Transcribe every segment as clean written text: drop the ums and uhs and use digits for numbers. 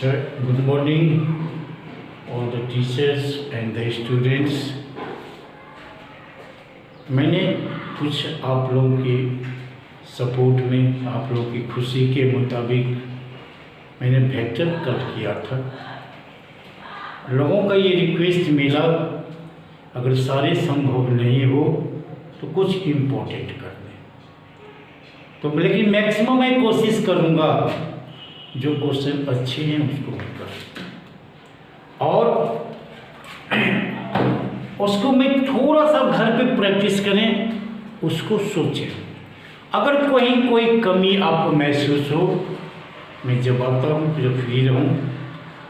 Good morning, all the teachers and the students. मैंने कुछ आप लोगों के सपोर्ट में, आप लोगों की खुशी के मुताबिक मैंने वेक्टर कल किया था। लोगों का ये रिक्वेस्ट मिला, अगर सारे संभव नहीं हो तो कुछ इम्पोर्टेंट कर दें। तो लेकिन मैक्सिमम मैं कोशिश करूँगा, जो क्वेश्चन अच्छे हैं उसको मैं करूँ और उसको मैं थोड़ा सा घर पे प्रैक्टिस करें, उसको सोचें। अगर कोई कमी आपको महसूस हो, मैं जब आता हूँ, जब फ्री रहूँ,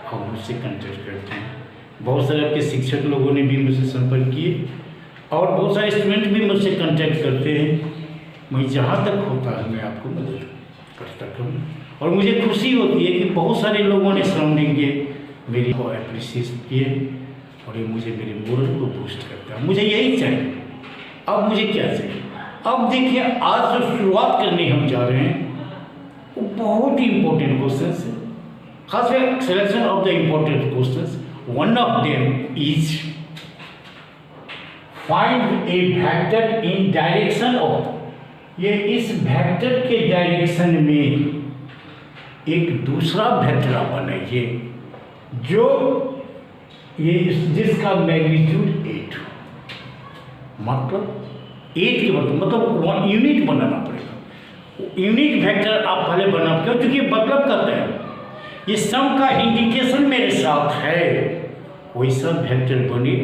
आप मुझसे कंटेक्ट करते हैं। बहुत सारे आपके शिक्षक लोगों ने भी मुझसे संपर्क किए और बहुत सारे स्टूडेंट भी मुझसे कांटेक्ट करते हैं। मैं जहाँ तक होता है मैं आपको मदद करता हूँ और मुझे खुशी होती है कि बहुत सारे लोगों ने सराउंडिंग के मेरी को अप्रिशिएट किए और ये मुझे मेरे मोरल को बूस्ट करता है। मुझे यही चाहिए। अब मुझे क्या चाहिए? अब देखिए, आज जो शुरुआत करने हम जा रहे हैं वो बहुत ही इंपॉर्टेंट क्वेश्चन है, खास है selection of the important question. One of them is find A vector in direction of, ये इस वेक्टर के डायरेक्शन में एक दूसरा वेक्टर आप बनाइए जो ये जिसका मैग्नीट्यूड 8 हो, मतलब 8 के मतलब 1 यूनिट बनाना पड़ेगा। यूनिट वेक्टर आप पहले बना, क्यों? क्योंकि मतलब कहते हैं ये सम का इंडिकेशन मेरे साथ है, वैसा वेक्टर बने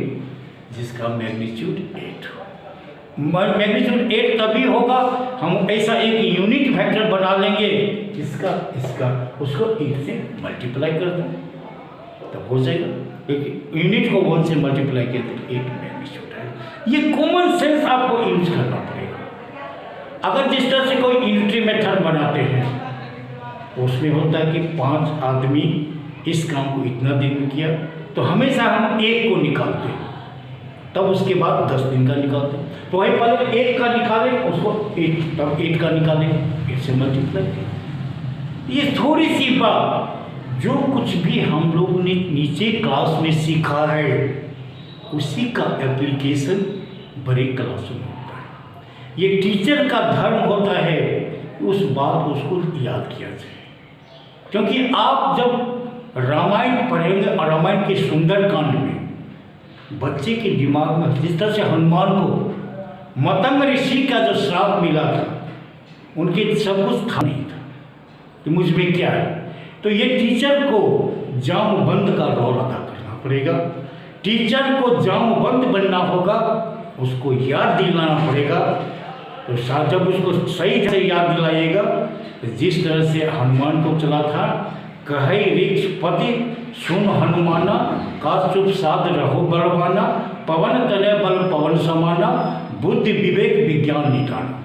जिसका मैग्नीट्यूड 8 हो। मैग्नीट्यूड 8 तभी होगा हम ऐसा एक यूनिट वेक्टर बना लेंगे इसका उसको 1 से मल्टीप्लाई कर दें, तब हो जाएगा। एक यूनिट को 1 से मल्टीप्लाई किया तो 8 मैग्नीट्यूड है। ये कॉमन सेंस आपको यूज करना पड़ेगा। अगर जिस तरह से कोई यूनिटरी मेथड बनाते हैं उसमें होता है कि 5 आदमी इस काम को इतना दिन में किया, तो हमेशा हम 1 को निकालते हैं, तब उसके बाद 10 दिन का निकालते हैं। तो वही पहले 1 का निकालें, उसको 8, तब 8 का निकालें, 8 से मल्टीप्लाई करें। ये थोड़ी सी बात जो कुछ भी हम लोगों ने नीचे क्लास में सीखा है उसी का एप्लीकेशन बड़े क्लास में होता है। ये टीचर का धर्म होता है उस बात को उसको याद किया जाए, क्योंकि आप जब रामायण पढ़ेंगे और रामायण के सुंदरकांड में बच्चे के दिमाग में जिस तरह से हनुमान को मतंग ऋषि का जो श्राप मिला था, उनके सब कुछ था नहीं था कि मुझ में क्या है। तो ये टीचर को जामबंद का रोल अदा करना पड़ेगा। टीचर को जामबंद बनना होगा, उसको याद दिलाना पड़ेगा। तो साथ जब उसको सही से याद दिलाइएगा, तो जिस तरह से हनुमान को चला था, कहे ऋक्ष पति सुन हनुमाना, का चुप साध रहो बलवाना, पवन तनय बल पवन समाना, बुद्धि विवेक विज्ञान निकाना।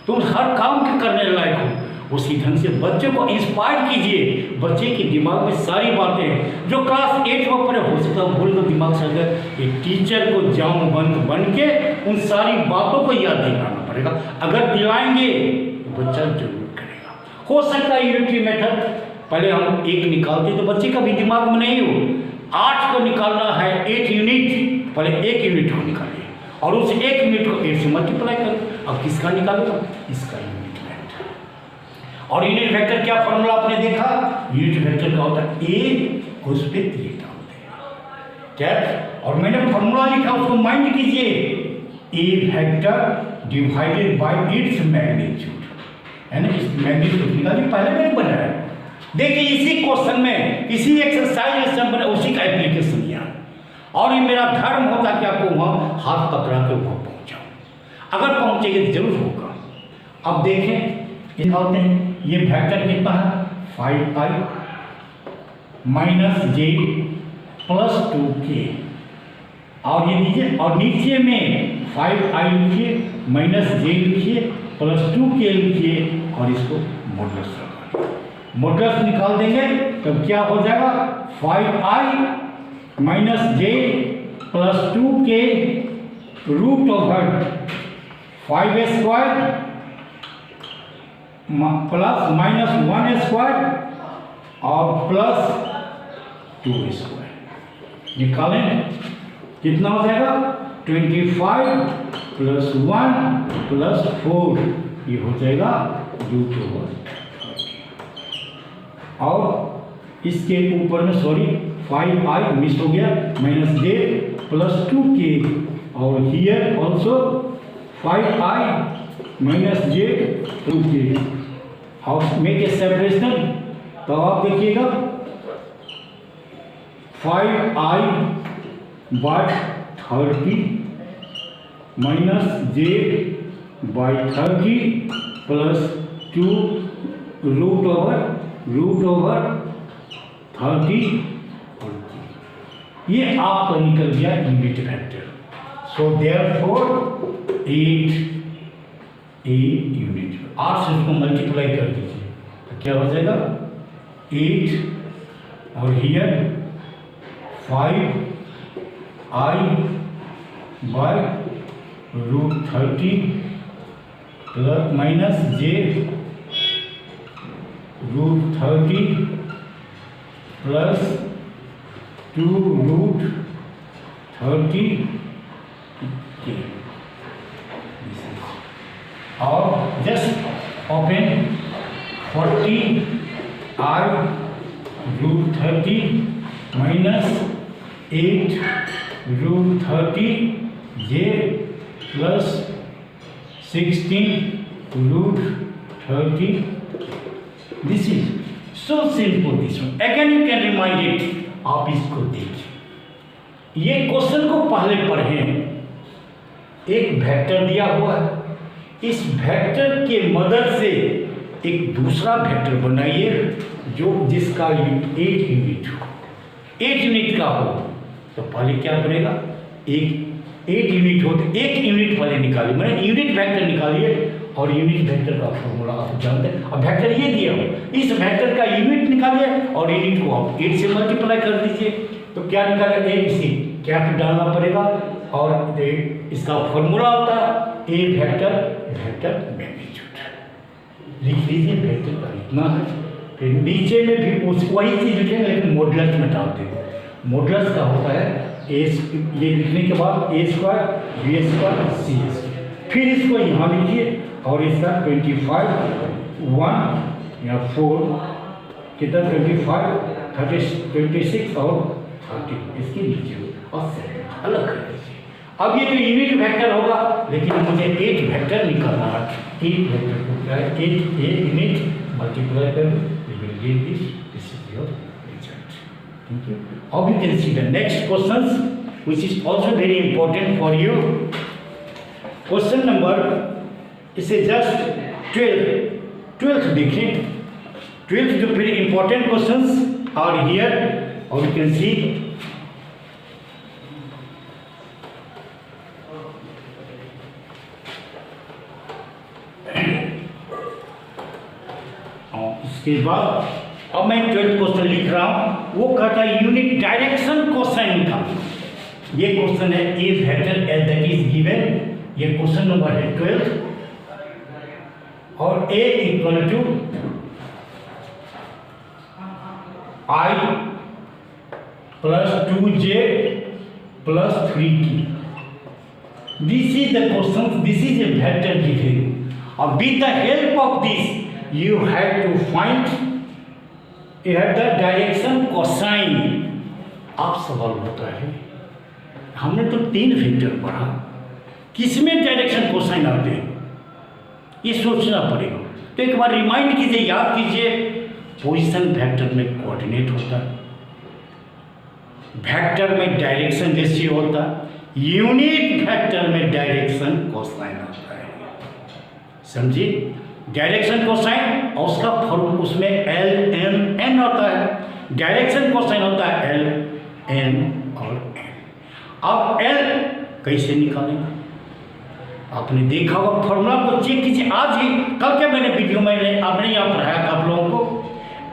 तुम हर काम के करने लायक हो, उसी ढंग से बच्चे को इंस्पायर कीजिए। बच्चे के दिमाग में सारी बातें जो क्लास 8 में पढ़े हो सकता है भूल कर दिमाग से अगर एक टीचर को जामबंद बन के उन सारी बातों को याद दिलाना पड़ेगा। अगर दिलाएंगे तो बच्चा जरूर करेगा। हो सकता है यूनिटरी मेथड पहले हम 1 निकालते तो बच्चे का भी दिमाग में नहीं हो। 8 को निकालना है 8 यूनिट, पहले 1 यूनिट को निकालिए और उस 1 यूनिट को 8 से मल्टीप्लाई करें। अब किसका निकालेगा? इसका यूनिट वेक्टर। और यूनिट वेक्टर क्या फॉर्मूला आपने देखा? यूनिट वेक्टर का होता है ए, उस पर 3 डालते हैं क्या, और मैंने फॉर्मूला लिखा उसको माइंड कीजिए। A vector divided by its magnitude, यानी इस मैग्नीट्यूड निकालिए। पहले मैंने बनाया, देखिए इसी क्वेश्चन में, इसी एक्सरसाइज में बना, उसी का एप्लीकेशन किया। और ये मेरा धर्म होता कि आपको वहाँ हाथ पकड़ा के वहाँ पहुँचाऊँ। अगर पहुँचेंगे तो जरूर होगा। अब देखें, निकालते हैं। ये वेक्टर कितना है? 5i minus J plus 2k, और ये लीजिए, और नीचे में 5i लिखिए, माइनस जे लिखिए, प्लस 2k लिखिए, और इसको मॉडुलस मॉडुलस निकाल देंगे तब क्या हो जाएगा? 5i minus J plus 2k root over 5 square plus minus 1 square और प्लस 2² निकालें, कितना हो जाएगा 25 + 1 + 4, ये हो जाएगा √30। और इसके ऊपर में सॉरी 5i मिस हो गया, -j + 2k, और here also 5i - j 2k। How make a separation, तो आप देखिएगा 5i/30 - j/30 + 2 √30, ये आपका निकल गया unit vector. So therefore 8 unit, 8 से उसको मल्टीप्लाई कर दीजिए तो क्या हो जाएगा 8, और हियर 5i/√30 - j/√30 + 2 √30, और just open 40i/√30 - 8/√30 j + 16/√30। This is so simple, this one. Again you can remind it. आप इसको देखिए, ये क्वेश्चन को पहले पढ़ें। एक वेक्टर दिया हुआ है, इस वेक्टर के मदद से एक दूसरा वेक्टर बनाइए जो जिसका 8 यूनिट हो, 8 यूनिट का हो। तो पहले क्या करेगा, एक 8 यूनिट हो तो 1 यूनिट पहले निकालिए, मैंने यूनिट वेक्टर निकालिए, और यूनिट वेक्टर का फॉर्मूला आप जानते हैं। अब वेक्टर ये दिया हो, इस वेक्टर का यूनिट निकालिए और यूनिट को आप 8 से मल्टीप्लाई कर दीजिए, तो क्या निकालेगा, इसी कैप डालना पड़ेगा, और इसका फॉर्मूला होता है ए वेक्टर मैग्नीट्यूड। लिख लीजिए वेक्टर का इतना है, फिर नीचे में भी वही चीज लिखेंगे लेकिन मॉडुलस में डाल देंगे। मॉडुलस का होता है ए, ये लिखने के बाद a² b² c², फिर इसको यहाँ लिखिए और इसका 25 1 या 4 कितना 25 30 26 और 30 इसके नीचे और अलग कर दीजिए। अब ये तो यूनिट वेक्टर होगा, लेकिन मुझे 8 वेक्टर निकालना है। 8 वेक्टर को क्या है, 8 यूनिट मल्टीप्लाई कर this is your result. Thank you. Now you can see the next questions which is also very important for you. Question number is just 12th देखें, 12th जो very important questions are here, or you can see इसके बाद अब मैं 12th question लिख रहा हूं, वो कहता है यूनिट डायरेक्शन कोसाइन निकालो। ये क्वेश्चन है A vector L that is given, ये क्वेश्चन नंबर है 12th, और a इक्वल टू i + 2j + 3t। This is the question, this is a vector given. अब with the help of this you have to find the direction cosine। अब सवाल होता है, हमने तो 3 वेक्टर पढ़ा, किसमें डायरेक्शन कोसाइन आते हैं ये सोचना पड़ेगा। तो एक बार रिमाइंड कीजिए, याद कीजिए, पोजीशन वेक्टर में कोऑर्डिनेट होता है, वेक्टर में डायरेक्शन रेशियो होता है, यूनिट वेक्टर में डायरेक्शन कोसाइन होता है। समझिए, डायरेक्शन कोसाइन और उसका फॉर्मूला उसमें एल एम एन होता है, डायरेक्शन कोसाइन होता है एल एन और एन। अब एल कैसे निकालेंगे, आपने देखा होगा, फॉर्मूला को चेक कीजिए, आज ही कल के मैंने वीडियो में आपने यहाँ पढ़ाया था आप लोगों को।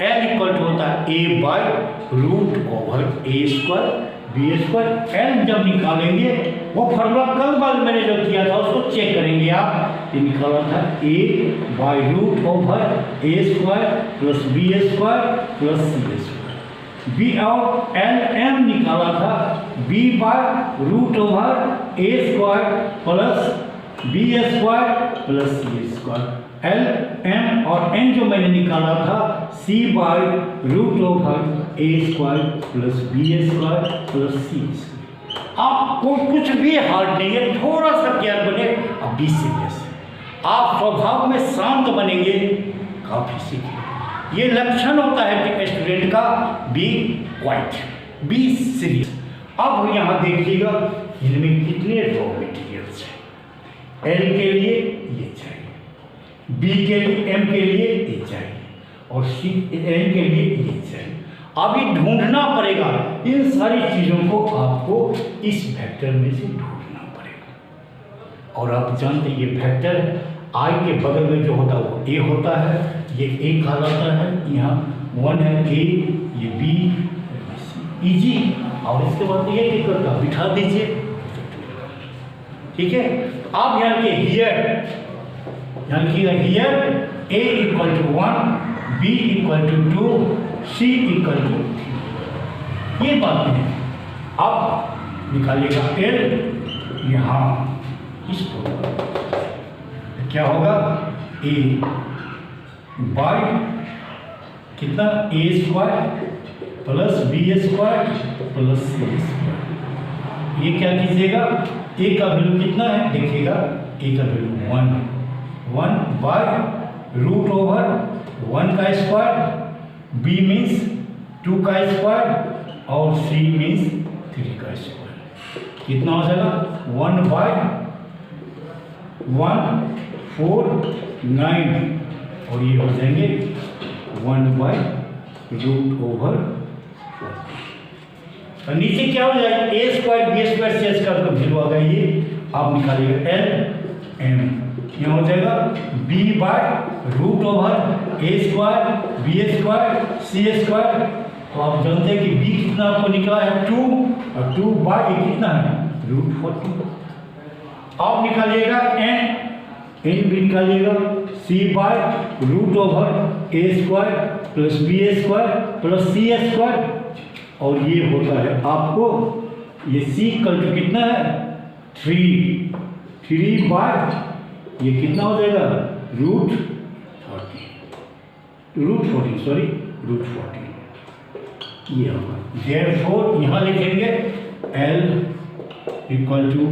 एल इक्वल टू होता है a/√a²b²। एल जब निकालेंगे वो फॉर्मूला कल बाद मैंने जो किया था उसको चेक करेंगे आप, ये निकाला था a/√a² + b² + c²। बी और एल एम निकाला था B by root over A square plus B square plus C square. L M और एन जो मैंने निकाला था C by root over A square plus B square plus C square. आपको कुछ भी हार्ड नहीं है, थोड़ा सा केयर बने। अब बी सीरियस, आप स्वभाव में शांत बनेंगे, काफी सीखे। ये लक्षण होता है स्टूडेंट का, बी क्वाइट, बी सीरियस। अब यहाँ देखिएगा इनमें कितने रॉ मटेरियल्स हैं। एल के लिए ये चाहिए, बी के लिए, एम के लिए ये चाहिए और सी एन के लिए ये चाहिए। अभी ढूंढना पड़ेगा इन सारी चीज़ों को, आपको इस वेक्टर में से ढूंढना पड़ेगा। और आप जानते हैं ये वेक्टर है, आई के बगल में जो होता है वो ए होता है, ये ए कहलाता है। यहाँ 1 है ए, ये बी, इजी। और इसके बाद ये दिक्कत है, बिठा दीजिए, ठीक है। तो आप यहाँ के हियर, यहाँ की here A equal to 1, B equal to 2, C equal to 3, ये बात है। अब निकालिएगा एल यहाँ इस क्या होगा, ए बाय कितना A square plus B square plus C square. ये क्या कीजिएगा, ए का वैल्यू कितना है देखिएगा, ए का वैल्यू 1 बाय रूट ओवर 1 का स्क्वायर, बी मीन्स 2 का स्क्वायर और सी मीन्स 3 का स्क्वायर। कितना हो जाएगा 1 बाय 1 4 9 और ये हो जाएंगे 1 बाय रूट ओवर 4। और नीचे क्या हो जाएगा, A square B square C square का वैल्यू आ गया ये। आप निकालिएगा एल एम, यहाँ हो जाएगा B by root over A square B square C square. तो आप जानते हैं कि बी कितना आपको निकला है 2 और 2 बाय कितना है रूट 40। आप निकालिएगा एन भी निकालिएगा C by root over A square plus B square plus C square. और ये होता है आपको, ये सी इक्वल टू कितना है 3 बाय ये कितना हो जाएगा रूट 40 ये होगा। देयरफॉर यहाँ लिखेंगे L equal to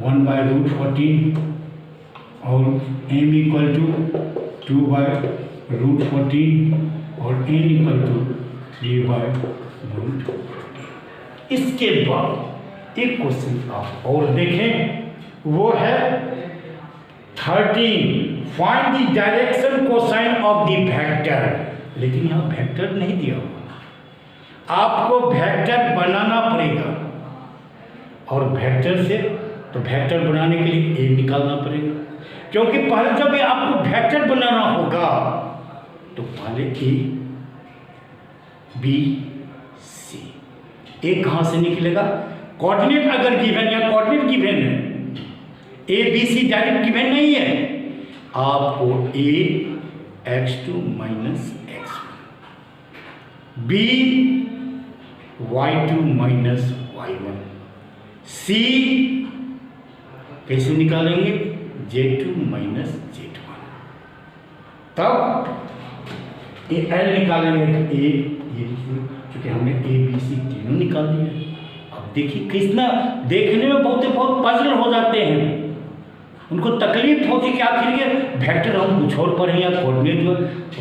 1 by root 40 और M equal to 2 by root 40 और N equal to 3 by root 40। इसके बाद एक क्वेश्चन आप और देखें, वो है 13, find the direction cosine of the vector. लेकिन यहाँ वेक्टर नहीं दिया हुआ, आपको वेक्टर बनाना पड़ेगा। और वेक्टर से तो वेक्टर बनाने के लिए ए निकालना पड़ेगा, क्योंकि पहले जब आपको वेक्टर बनाना होगा तो पहले ए बी सी। ए कहाँ से निकलेगा, कोऑर्डिनेट अगर गिवन या कोऑर्डिनेट गिवन है, A B C direct given नहीं है, आपको A x2 minus x1, B y2 minus y1, C कैसे निकालेंगे z2 माइनस z1। तब ए एल निकालेंगे तो ए, ये क्योंकि हमने ए बी सी तीनों निकाल दिए। अब देखिए कितना देखने में बहुत पजल हो जाते हैं, उनको तकलीफ होती कि आखिर ये वेक्टर हम कुछ और पढ़ें या कोऑर्डिनेट जो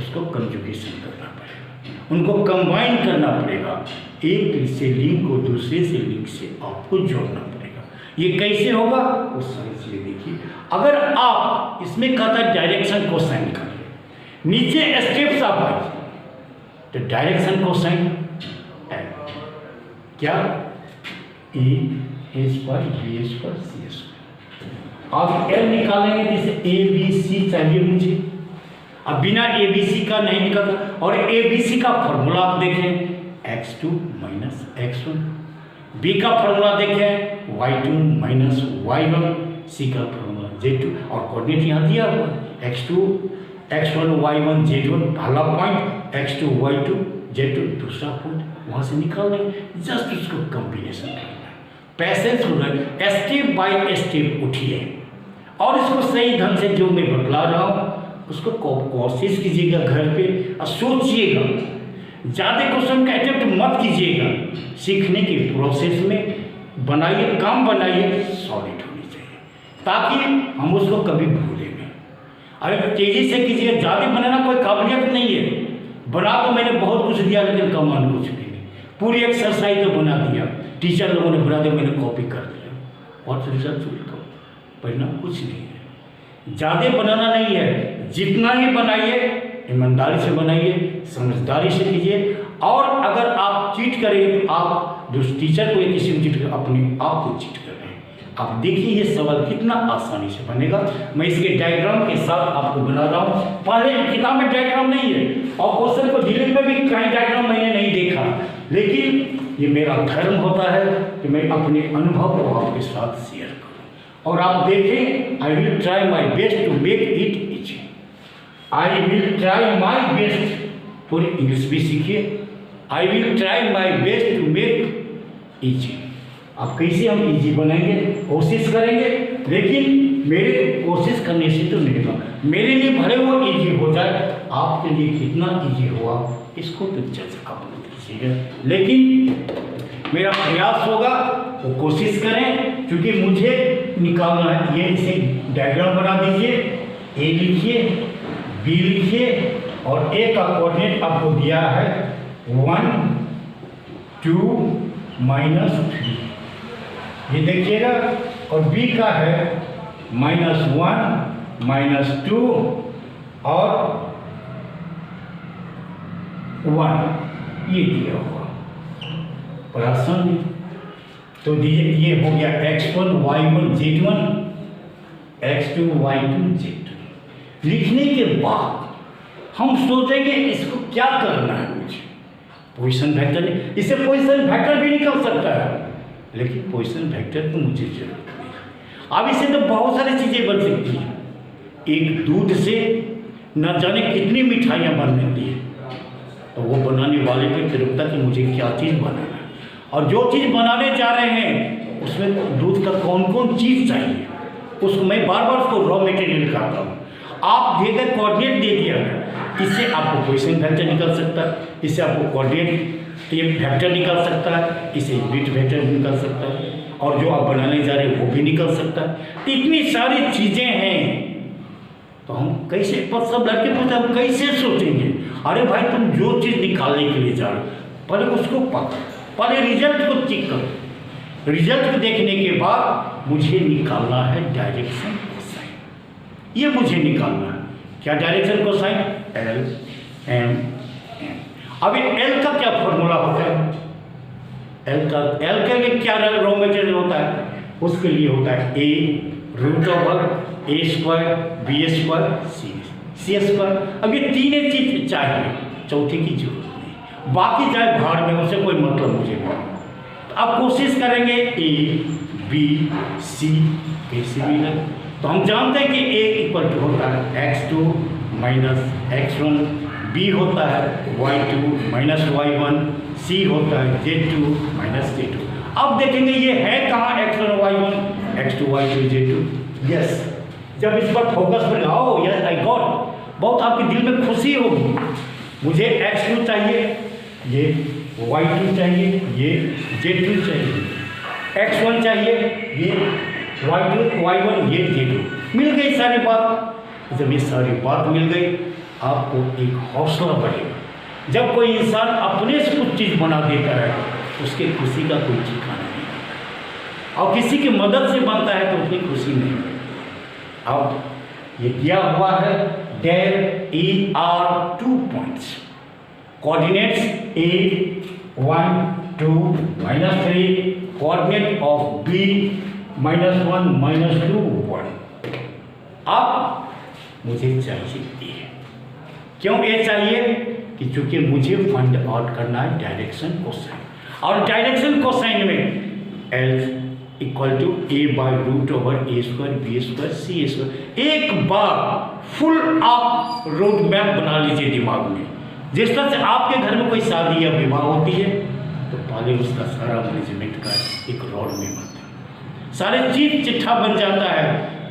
उसको कंजुगेशन करना पड़ेगा, उनको कंबाइन करना पड़ेगा, एक से लिंक को दूसरे से लिंक से आपको जोड़ना पड़ेगा। ये कैसे होगा वो सारी चीजें देखिए। अगर आप इसमें कहता है डायरेक्शन को साइन कर ले, नीचे स्टेप्स आप आइए तो डायरेक्शन को साइन क्या ए square B square C square. आप एल निकालेंगे जैसे ए बी सी चाहिए मुझे, अब बिना ए बी सी का नहीं निकलता। और ए बी सी का फॉर्मूला आप देखें x2 माइनस x1, बी का फॉर्मूला देखें y2 माइनस y1, सी का फॉर्मूला z2 और कोऑर्डिनेट यहाँ दिया हुआ x2 x1 y1 z1 पहला पॉइंट, x2 y2 z2 दूसरा पॉइंट। वहाँ से निकालना है, जस्ट उसको कॉम्बिनेशन करना है। पैसेंस हो रहा है, स्टेप बाय स्टेप उठिए और इसको सही ढंग से जो मैं बतला रहा हूँ उसको कोशिश कीजिएगा घर पे और सोचिएगा। ज़्यादा क्वेश्चन का अटेम्प्ट मत कीजिएगा, सीखने के प्रोसेस में बनाइए, काम बनाइए, सॉलिड होनी चाहिए ताकि हम उसको कभी भूलें नहीं। अगर तेज़ी से कीजिएगा, ज़्यादा बनाना कोई काबिलियत नहीं है। बना तो मैंने बहुत कुछ दिया लेकिन कमान कुछ भी नहीं, पूरी एक्सरसाइज तो बना दिया, टीचर लोगों ने बना दिया, मैंने कॉपी कर दिया और रिजल्ट का परिणाम कुछ नहीं है। ज़्यादा बनाना नहीं है, जितना ही बनाइए ईमानदारी से बनाइए, समझदारी से कीजिए। और अगर आप चीट करेंगे तो आप जो टीचर को या किसी को चीट कर अपने आप को चीट कर रहे हैं। आप देखिए ये सवाल कितना आसानी से बनेगा। मैं इसके डायग्राम के साथ आपको बना रहा हूँ। पहले किताब में डायग्राम नहीं है और क्वेश्चन को डिलीट में भी कहीं डायग्राम मैंने नहीं देखा, लेकिन ये मेरा धर्म होता है कि मैं अपने अनुभव को आपके साथ शेयर करूँ। और आप देखें, I will try my best to make it easy. I will try my best, थोड़ी इंग्लिश भी सीखिए। I will try my best to make easy. अब कैसे हम इजी बनाएंगे, कोशिश करेंगे, लेकिन मेरे कोशिश करने से तो नहीं होगा। मेरे लिए भले वो इजी हो जाए, आपके लिए कितना इजी हुआ इसको तो जज आप कीजिएगा। लेकिन मेरा प्रयास होगा, वो कोशिश करें, क्योंकि मुझे निकालना है। ये इसे डायग्राम बना दीजिए, ए लिखिए, बी लिखिए और ए का कोऑर्डिनेट आपको दिया है 1 2 -3, ये देखिएगा। और बी का है -1 -2 और 1, ये दिया हुआ प्रश्न। तो ये हो गया x1 y1 z1 x2 y2 z2। लिखने के बाद हम सोचेंगे इसको क्या करना है मुझे। पोजीशन वेक्टर, इसे पोजीशन वेक्टर भी निकल सकता है, लेकिन पोजीशन वेक्टर तो मुझे जरूरत नहीं। अब इसे तो बहुत सारी चीज़ें बन सकती हैं। एक दूध से न जाने कितनी मिठाइयाँ बन जाती है, तो वो बनाने वाले पे तिरुपता कि मुझे क्या चीज़ बनाना है और जो चीज़ बनाने जा रहे हैं उसमें दूध का कौन कौन चीज़ चाहिए, उसको मैं बार बार उसको रॉ मटेरियल कहता हूँ। आप दिए गए कोऑर्डिनेट दे दिया है, इससे आपको पोजीशन वेक्टर निकल सकता है, इससे आपको कोऑर्डिनेट वेक्टर निकल सकता है, इसे बिट वेक्टर निकल सकता है, और जो आप बनाने जा रहे हैं वो भी निकल सकता है। तो इतनी सारी चीज़ें हैं, तो हम कैसे, पर सब लड़के पूछते हम कैसे सोचेंगे। अरे भाई तुम जो चीज़ निकालने के लिए जा रहे हो पहले उसको पकड़, पहले रिजल्ट को चेक करो। रिजल्ट को देखने के बाद मुझे निकालना है डायरेक्शन कोसाइन, ये मुझे निकालना है। क्या direction cosine? L M N. अभी एल का क्या फॉर्मूला होता है? एल के लिए क्या रॉ मटेरियल होता है? उसके लिए होता है a√a² b² c²। अब ये तीन चीज चाहिए, चौथी की जरूरत नहीं, बाकी जाए भाड़ में, उससे कोई मतलब मुझे नहीं। तो अब कोशिश करेंगे ए बी सी कैसे भी लगे। तो हम जानते हैं कि a = होता है x2 - x1, b होता है y2 - y1, c होता है z2 - z2। अब देखेंगे ये है कहाँ x1 y1 x2 y2 z2। Yes, जब इस पर फोकस पर आओ, यस आई गॉट, बहुत आपके दिल में खुशी होगी। मुझे x2 चाहिए, ये y2 चाहिए, ये z2 चाहिए, x1 चाहिए, ये y1, ये z2। मिल गई सारी बात। जब ये सारी बात मिल गई, आपको एक हौसला बढ़ेगा। जब कोई इंसान अपने से कुछ चीज़ बना देता है, उसके खुशी का कोई ठिकाना नहीं, और किसी की मदद से बनता है तो उतनी खुशी नहीं है। अब ये दिया हुआ है, there are 2 points, coordinates a1 2 -3, coordinate of b -1 -2 1। अब मुझे चाहिए ए। क्यों ए चाहिए? कि चूंकि मुझे फाइंड आउट करना है डायरेक्शन कोसाइन, और डायरेक्शन कोसाइन में L = a/√a² b² c²। एक बार फुल आप रोड मैप बना लीजिए दिमाग में। जिस तरह से आपके घर में कोई शादी या विवाह होती है, तो पहले उसका सारा मैनेजमेंट का एक रॉड में बनता है, सारे चीज चिट्ठा बन जाता है,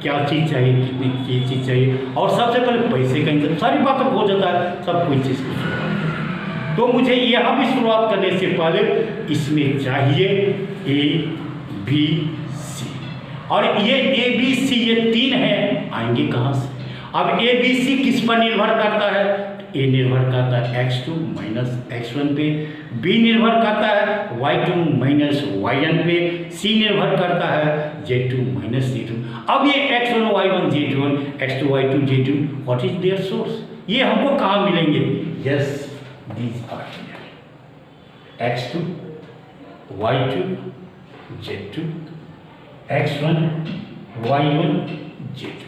क्या चीज़ चाहिए, कितनी चीज़ चाहिए, और सबसे पहले पैसे का इंतजाम, सारी बातों हो जाता है, सब कोई चीज़ की शुरुआत। तो मुझे यहाँ भी शुरुआत करने से पहले इसमें चाहिए ABC, और ये ABC ये 3 है, आएंगे कहाँ से? अब ABC किस पर निर्भर करता है? A निर्भर करता है x2 माइनस x1 पे, B निर्भर करता है y2 माइनस y1 पे, C निर्भर करता है z2 माइनस z2। अब ये x1 y1 z1 x2 y2 z2 what is there source? ये हमको कहाँ मिलेंगे? Yes, these are x2 y2 z2 x1 y1 z2,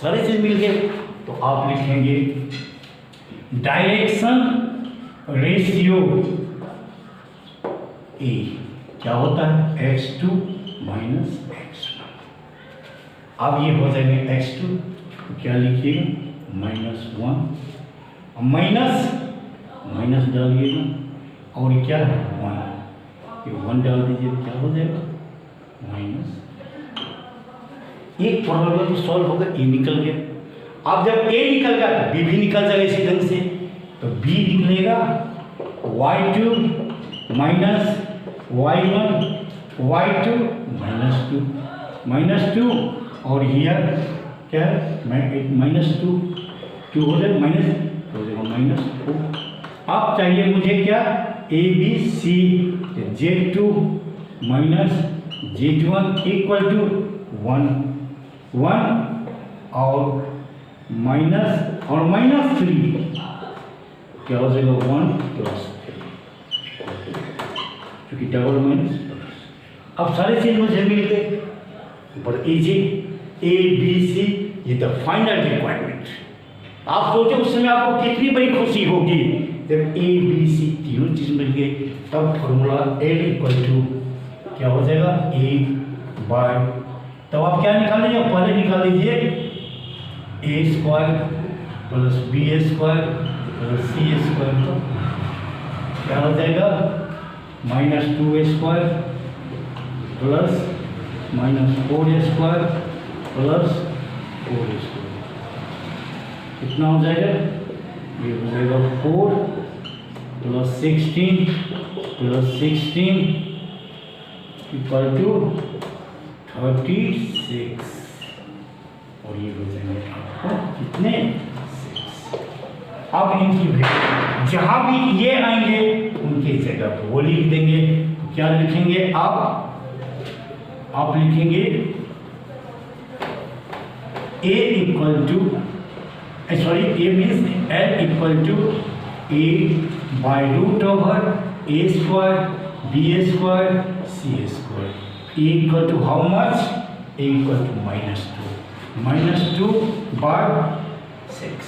सारी चीज मिल गए। तो आप लिखेंगे डायरेक्शन रेशियो ए क्या होता है? x2 minus x1। अब ये हो जाएंगे x2, तो क्या लिखिएगा? -1, माइनस डालिएगा, और क्या है? 1, ये 1 डाल दीजिए, क्या हो जाएगा? माइनस। एक प्रॉब्लम तो सॉल्व होगा, ए निकल गया। अब जब ए निकल गया तो बी भी निकल जाएगा इसी ढंग से, तो बी निकलेगा y2 माइनस y1 y2 -2 और हियर क्या है? -2 हो जाएगा, -4। अब चाहिए मुझे क्या? ABC z2 minus z1 equal to 1 और -3 क्या हो जाएगा? 1 + 3, क्योंकि डबल माइनस। अब सारे चीज मुझे मिल गए, बट इजी ABC ये द फाइनल रिक्वायरमेंट। आप सोचो उस समय आपको कितनी बड़ी खुशी होगी जब ABC तीनों चीज मिल गई। तब फॉर्मूला L इक्वल टू क्या हो जाएगा? A/, तब आप क्या निकाल लीजिए? पहले निकाल लीजिए A² + B² + C² तो क्या हो जाएगा? -2A² plus -4A² plus 4A²। कितना हो जाएगा? ये हो जाएगा 4 + 16 + 16 इक्वल टू 36, और ये हो जाएंगे आपको कितने? 6। अब इनकी वैल्यू जहां भी ये आएंगे उनके जगह पर वो लिख देंगे। तो क्या लिखेंगे आप लिखेंगे A equal to A means L equal to A/√A² B² C²। A equal to how much? A equal to -2/6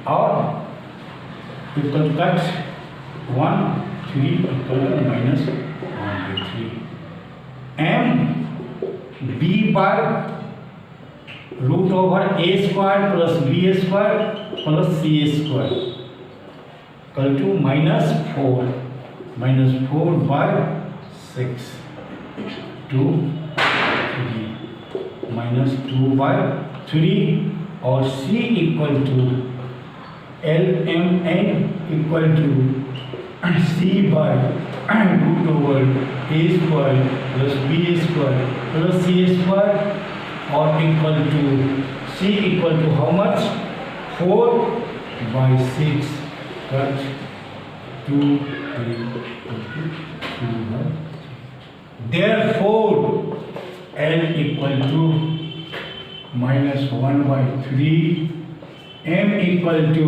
और equal to cut 1 3 equal to -1/3 M B/√A² + B² + C² equal to -4/6 2 3 -2/3 और C equal to LMN equal to C/√A² + B² + C² और equal to C equal to how much? 4/6 cut 2 3 2/3। Therefore L equal to -1/3, M equal to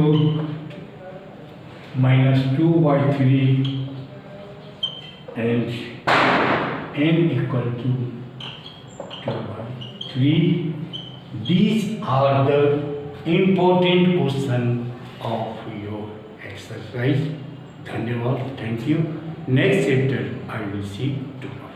-2/3 and N equal to 2/3। These are the important question of your exercise. धन्यवाद, thank you. Next chapter I will see tomorrow.